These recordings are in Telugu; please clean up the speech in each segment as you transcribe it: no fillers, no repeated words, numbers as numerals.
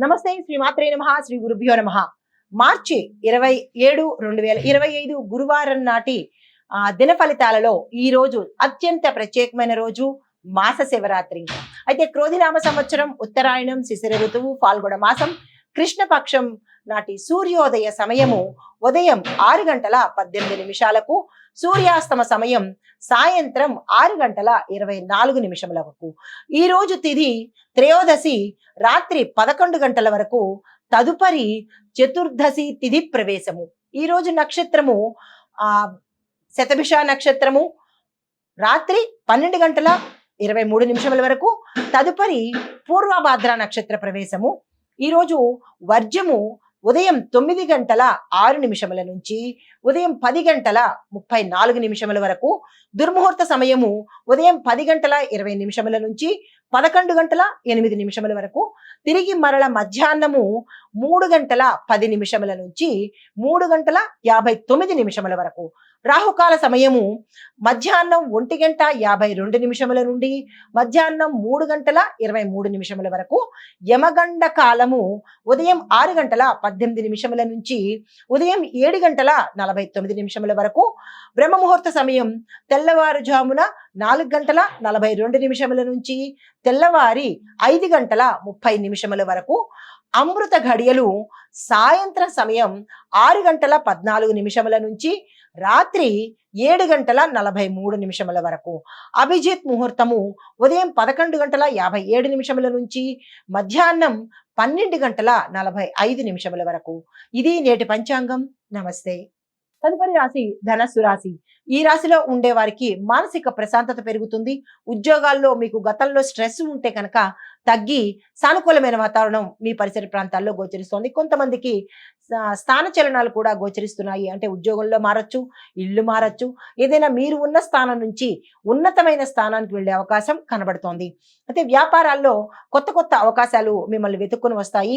నమస్తే శ్రీ మాత్రే నమః శ్రీ గురుభ్యో నమః. మార్చి 27 2025 గురువారం నాటి దిన ఫలితాలలో ఈ రోజు అత్యంత ప్రత్యేకమైన రోజు మాస శివరాత్రి. అయితే క్రోధినామ సంవత్సరం ఉత్తరాయణం శిశిర ఋతువు ఫాల్గుణ మాసం కృష్ణపక్షం నాటి సూర్యోదయ సమయము ఉదయం 6:18 సూర్యాస్తమ సమయం సాయంత్రం 6:24 వరకు. ఈ రోజు తిథి త్రయోదశి రాత్రి 11 గంటల వరకు. తదుపరి చతుర్దశి తిథి ప్రవేశము. ఈ రోజు నక్షత్రము శతభిష నక్షత్రము రాత్రి 12:23 వరకు. తదుపరి పూర్వభాద్ర నక్షత్ర ప్రవేశము. ఈరోజు వర్జము ఉదయం 9:06 నుంచి ఉదయం 10:34 వరకు. దుర్ముహూర్త సమయము ఉదయం 10:20 నుంచి 11:08 వరకు. తిరిగి మరల మధ్యాహ్నము 3:10 నుంచి 3:59 వరకు. రాహుకాల సమయము మధ్యాహ్నం 1:52 నుండి మధ్యాహ్నం 3:23 వరకు. యమగండ కాలము ఉదయం 6:18 నుంచి ఉదయం 7:49 వరకు. బ్రహ్మముహూర్త సమయం తెల్లవారుజామున 4:42 నుంచి తెల్లవారి 5:30 వరకు. అమృత ఘడియలు సాయంత్రం సమయం 6:14 నుంచి రాత్రి 7:43 వరకు. అభిజిత్ ముహూర్తము ఉదయం 11:57 నుంచి మధ్యాహ్నం 12:45 వరకు. ఇది నేటి పంచాంగం. నమస్తే. తదుపరి రాశి ధనస్సు రాశి. ఈ రాశిలో ఉండే వారికి మానసిక ప్రశాంతత పెరుగుతుంది. ఉద్యోగాల్లో మీకు గతంలో స్ట్రెస్ ఉంటే కనుక తగ్గి సానుకూలమైన వాతావరణం మీ పరిసర ప్రాంతాల్లో గోచరిస్తోంది. కొంతమందికి స్థాన చలనాలు కూడా గోచరిస్తున్నాయి. అంటే ఉద్యోగంలో మారచ్చు, ఇల్లు మారచ్చు, ఏదైనా మీరు ఉన్న స్థానం నుంచి ఉన్నతమైన స్థానానికి వెళ్ళే అవకాశం కనబడుతోంది. అయితే వ్యాపారాల్లో కొత్త కొత్త అవకాశాలు మిమ్మల్ని వెతుక్కుని వస్తాయి.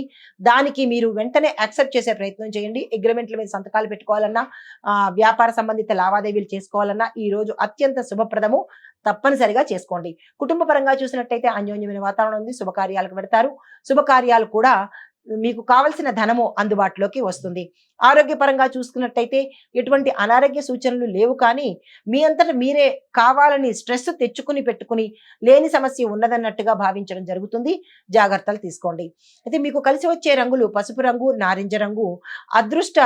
దానికి మీరు వెంటనే యాక్సెప్ట్ చేసే ప్రయత్నం చేయండి. అగ్రిమెంట్ల మీద సంతకాలు పెట్టుకోవాలన్నా, వ్యాపార సంబంధిత లావాదేవీలు చేసుకోవాలన్నా ఈ రోజు అత్యంత శుభప్రదము. తప్పనిసరిగా చేసుకోండి. కుటుంబ పరంగా చూసినట్టయితే అన్యోన్యమైన వాతావరణం ఉంది. శుభకార్యాలకు పెడతారు. శుభకార్యాలు కూడా మీకు కావలసిన ధనము అందుబాటులోకి వస్తుంది. ఆరోగ్యపరంగా చూసుకున్నట్టయితే ఎటువంటి అనారోగ్య సూచనలు లేవు. కానీ మీ అంతటా మీరే కావాలని స్ట్రెస్ తెచ్చుకుని పెట్టుకుని లేని సమస్య ఉన్నదన్నట్టుగా భావించడం జరుగుతుంది. జాగ్రత్తలు తీసుకోండి. అయితే మీకు కలిసి వచ్చే రంగులు పసుపు రంగు, నారింజ రంగు. అదృష్ట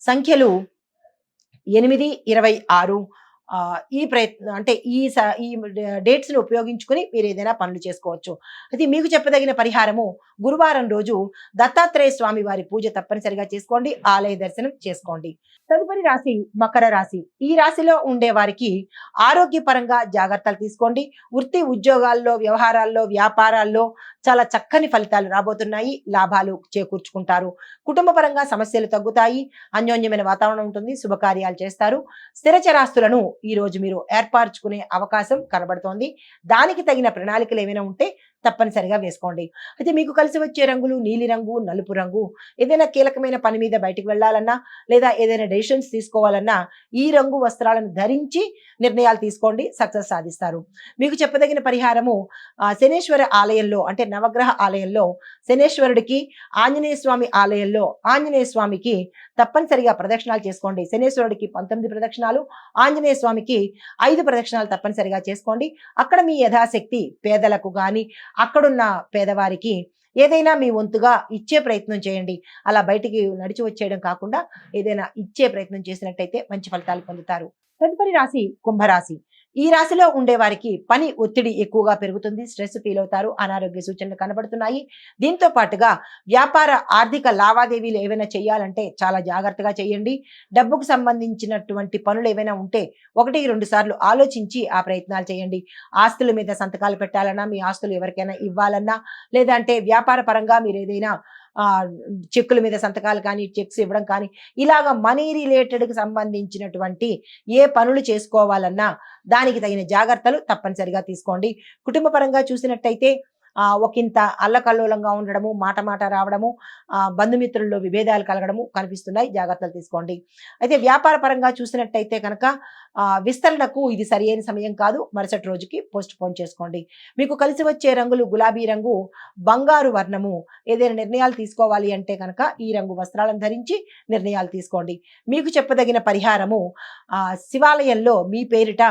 సంఖ్యలు 8, 26. ఈ ప్రయత్నం అంటే ఈ డేట్స్ ని ఉపయోగించుకుని మీరు ఏదైనా పనులు చేసుకోవచ్చు. అయితే మీకు చెప్పదగిన పరిహారము గురువారం రోజు దత్తాత్రేయ స్వామి వారి పూజ తప్పనిసరిగా చేసుకోండి. ఆలయ దర్శనం చేసుకోండి. తదుపరి రాశి మకర రాశి. ఈ రాశిలో ఉండే వారికి ఆరోగ్యపరంగా జాగ్రత్తలు తీసుకోండి. వృత్తి ఉద్యోగాల్లో, వ్యవహారాల్లో, వ్యాపారాల్లో చాలా చక్కని ఫలితాలు రాబోతున్నాయి. లాభాలు చేకూర్చుకుంటారు. కుటుంబ పరంగా సమస్యలు తగ్గుతాయి. అన్యోన్యమైన వాతావరణం ఉంటుంది. శుభకార్యాలు చేస్తారు. స్థిరచరాస్తులను ఈ రోజు మీరు ఏర్పరచుకునే అవకాశం కనబడుతోంది. దానికి తగిన ప్రణాళికలు ఏమైనా ఉంటే తప్పనిసరిగా వేసుకోండి. అయితే మీకు కలిసి వచ్చే రంగులు నీలి రంగు, నలుపు రంగు. ఏదైనా కీలకమైన పని మీద బయటకు వెళ్ళాలన్నా లేదా ఏదైనా డెసిషన్స్ తీసుకోవాలన్నా ఈ రంగు వస్త్రాలను ధరించి నిర్ణయాలు తీసుకోండి. సక్సెస్ సాధిస్తారు. మీకు చెప్పదగిన పరిహారము శనేశ్వర ఆలయంలో, అంటే నవగ్రహ ఆలయంలో శనేశ్వరుడికి, ఆంజనేయ స్వామి ఆలయంలో ఆంజనేయ స్వామికి తప్పనిసరిగా ప్రదక్షిణాలు చేసుకోండి. శనేశ్వరుడికి 19 ప్రదక్షిణాలు, ఆంజనేయ స్వామికి 5 ప్రదక్షిణాలు తప్పనిసరిగా చేసుకోండి. అక్కడ మీ యథాశక్తి పేదలకు కానీ అక్కడున్న పేదవారికి ఏదైనా మీ వంతుగా ఇచ్చే ప్రయత్నం చేయండి. అలా బయటికి నడిచి వచ్చేయడం కాకుండా ఏదైనా ఇచ్చే ప్రయత్నం చేసినట్టయితే మంచి ఫలితాలు పొందుతారు. తదుపరి రాశి కుంభరాశి. ఈ రాశిలో ఉండే వారికి పని ఒత్తిడి ఎక్కువగా పెరుగుతుంది. స్ట్రెస్ ఫీల్ అవుతారు. అనారోగ్య సూచనలు కనబడుతున్నాయి. దీంతో పాటుగా వ్యాపార ఆర్థిక లావాదేవీలు ఏవైనా చేయాలంటే చాలా జాగ్రత్తగా చేయండి. డబ్బుకు సంబంధించినటువంటి పనులు ఏవైనా ఉంటే 1-2 సార్లు ఆలోచించి ఆ ప్రయత్నాలు చేయండి. ఆస్తుల మీద సంతకాలు పెట్టాలన్నా, మీ ఆస్తులు ఎవరికైనా ఇవ్వాలన్నా, లేదంటే వ్యాపార పరంగా మీరు ఏదైనా చెక్కుల మీద సంతకాలు కానీ, చెక్స్ ఇవ్వడం కానీ, ఇలాగ మనీ రిలేటెడ్కి సంబంధించినటువంటి ఏ పనులు చేసుకోవాలన్నా దానికి తగిన జాగ్రత్తలు తప్పనిసరిగా తీసుకోండి. కుటుంబ పరంగా చూసినట్టయితే ఒకంత అల్లకల్లోలంగా ఉండడము, మాట మాట రావడము, బంధుమిత్రుల్లో విభేదాలు కలగడము కనిపిస్తున్నాయి. జాగ్రత్తలు తీసుకోండి. అయితే వ్యాపార పరంగా చూసినట్టయితే కనుక విస్తరణకు ఇది సరియైన సమయం కాదు. మరుసటి రోజుకి పోస్ట్ పోన్ చేసుకోండి. మీకు కలిసి వచ్చే రంగులు గులాబీ రంగు, బంగారు వర్ణము. ఏదైనా నిర్ణయాలు తీసుకోవాలి అంటే కనుక ఈ రంగు వస్త్రాలను ధరించి నిర్ణయాలు తీసుకోండి. మీకు చెప్పదగిన పరిహారము, శివాలయంలో మీ పేరిట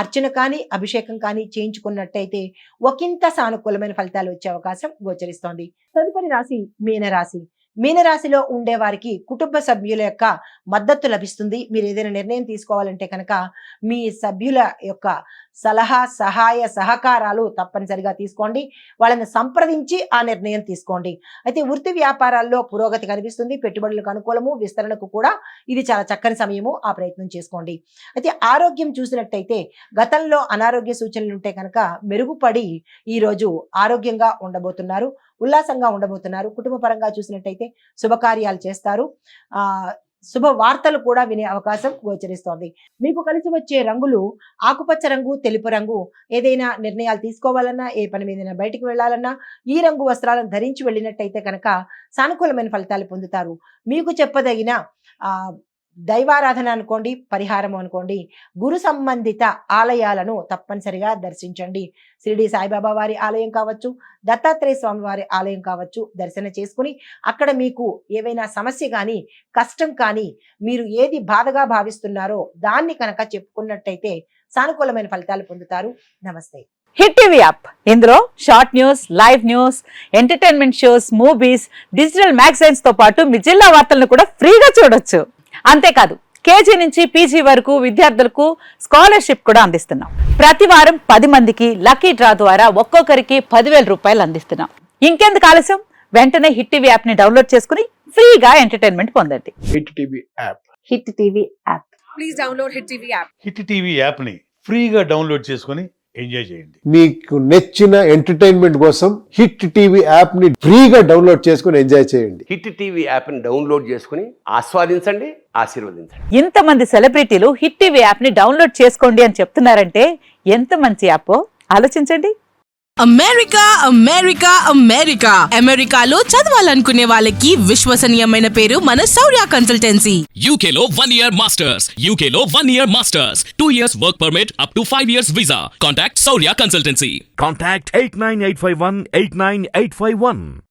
అర్చన కానీ అభిషేకం కానీ చేయించుకున్నట్టయితే ఒకంత సానుకూలమైన ఫలితాలు వచ్చే అవకాశం గోచరిస్తోంది. తదుపరి రాశి మీనరాశి. మీనరాశిలో ఉండే వారికి కుటుంబ సభ్యుల యొక్క మద్దతు లభిస్తుంది. మీరు ఏదైనా నిర్ణయం తీసుకోవాలంటే కనుక మీ సభ్యుల యొక్క సలహా, సహాయ, సహకారాలు తప్పనిసరిగా తీసుకోండి. వాళ్ళని సంప్రదించి ఆ నిర్ణయం తీసుకోండి. అయితే వృత్తి వ్యాపారాల్లో పురోగతి కనిపిస్తుంది. పెట్టుబడులకు అనుకూలము, విస్తరణకు కూడా ఇది చాలా చక్కని సమయము. ఆ ప్రయత్నం చేసుకోండి. అయితే ఆరోగ్యం చూసినట్టయితే గతంలో అనారోగ్య సూచనలు ఉంటే కనుక మెరుగుపడి ఈరోజు ఆరోగ్యంగా ఉండబోతున్నారు, ఉల్లాసంగా ఉండబోతున్నారు. కుటుంబ పరంగా చూసినట్టయితే శుభకార్యాలు చేస్తారు. శుభ వార్తలు కూడా వినే అవకాశం గోచరిస్తోంది. మీకు కలిసి వచ్చే రంగులు ఆకుపచ్చ రంగు, తెలుపు రంగు. ఏదైనా నిర్ణయాలు తీసుకోవాలన్నా, ఏ పని మీద బయటికి వెళ్ళాలన్నా ఈ రంగు వస్త్రాలను ధరించి వెళ్ళినట్టయితే కనుక సానుకూలమైన ఫలితాలు పొందుతారు. మీకు చెప్పదగిన దైవారాధన అనుకోండి, పరిహారం అనుకోండి, గురు సంబంధిత ఆలయాలను తప్పనిసరిగా దర్శించండి. షిరిడి సాయిబాబా వారి ఆలయం కావచ్చు, దత్తాత్రేయ స్వామి వారి ఆలయం కావచ్చు, దర్శనం చేసుకుని అక్కడ మీకు ఏవైనా సమస్య కానీ, కష్టం కానీ, మీరు ఏది బాధగా భావిస్తున్నారో దాన్ని కనుక చెప్పుకున్నట్టయితే సానుకూలమైన ఫలితాలు పొందుతారు. నమస్తే. హిట్ టీవీ యాప్, ఇందులో short news, live news, entertainment shows, movies, digital magazines తో పాటు మీ జిల్లా వార్తలను కూడా ఫ్రీగా చూడొచ్చు. అంతేకాదు కేజీ నుంచి పీజీ వరకు విద్యార్థులకు స్కాలర్షిప్ కూడా అందిస్తున్నాం. ప్రతి వారం 10 మందికి లక్కీ డ్రా ద్వారా ఒక్కొక్కరికి 10,000 రూపాయలు అందిస్తున్నాం. ఇంకెందుకు ఆలస్యం, వెంటనే హిట్ టీవీ యాప్ ని డౌన్లోడ్ చేసుకుని ఫ్రీగా ఎంటర్టైన్మెంట్ పొందండి. Hit TV app. Hit TV app. Please download hit TV app. Hit TV app ని ఫ్రీగా డౌన్లోడ్ చేసుకొని ఎంజాయ్ చేయండి. మీకు నచ్చిన ఎంటర్టైన్మెంట్ కోసం హిట్ టీవీ యాప్ ని ఫ్రీగా డౌన్లోడ్ చేసుకొని ఎంజాయ్ చేయండి. హిట్ టీవీ యాప్ ని డౌన్లోడ్ చేసుకుని ఆస్వాదించండి, ఆశీర్వదించండి. ఇంతమంది సెలబ్రిటీలు హిట్ టీవీ యాప్ ని డౌన్లోడ్ చేసుకోండి అని చెప్తున్నారంటే ఎంత మంచి యాప్ ఆలోచించండి. అమెరికా అమెరికా అమెరికా అమెరికాలో చదవాలనుకునే వాళ్ళకి విశ్వసనీయమైన పేరు మన శౌర్య కన్సల్టెన్సీ. UK లో 1 year masters. UK లో 1 year masters. 2 years work permit up to 5 years visa. Contact Saurya Consultancy. Contact 89851 89851.